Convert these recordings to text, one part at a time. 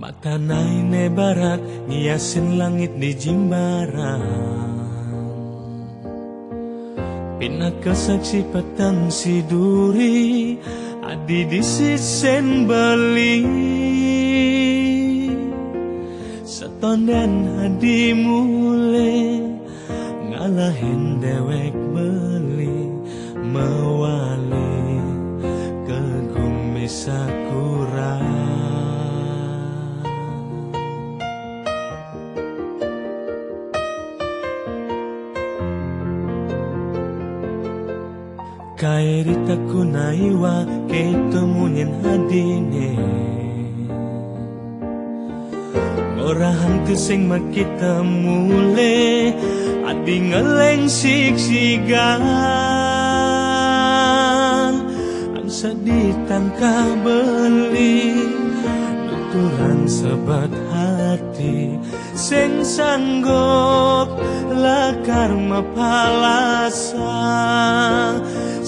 Matanay ne barak ngiyasin langit di Jimbaran. Pinakasaksi patang si duri adi di sisen bali. Satonden hadi mule ngalahin dewek beli mewali kegumi sakura. Kairita kunaiwa ketemunyan hadine Orahan tusing makita mule adi ngeleng siksigan ang saditan kabeli tuturan sebat hati sing sanggup lakar mapalasa.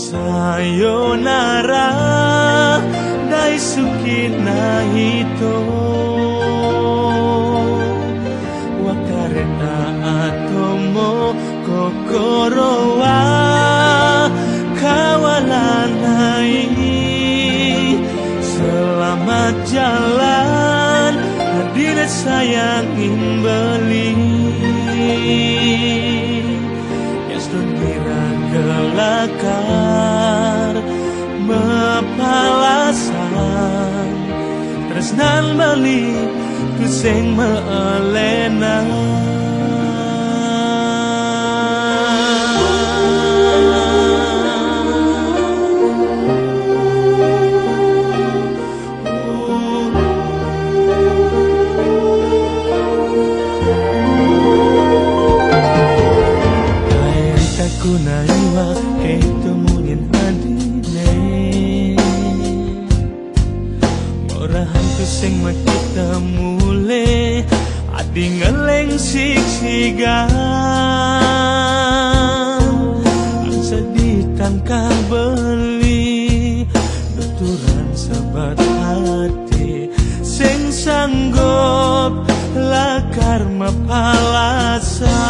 Sayonara daisuki na hito wakare na atomo kokoro wa kawalanai. Selamat jalan hadirat sayangin beli gelakar mapalasan tresnan bali kuseng meelena. Kunaiwa ketemunin hadine Morahan kusing makita mule adi ngeleng siksigan ang saditan kabeli nuturan sabat hati sing sanggup lakar mapalasa.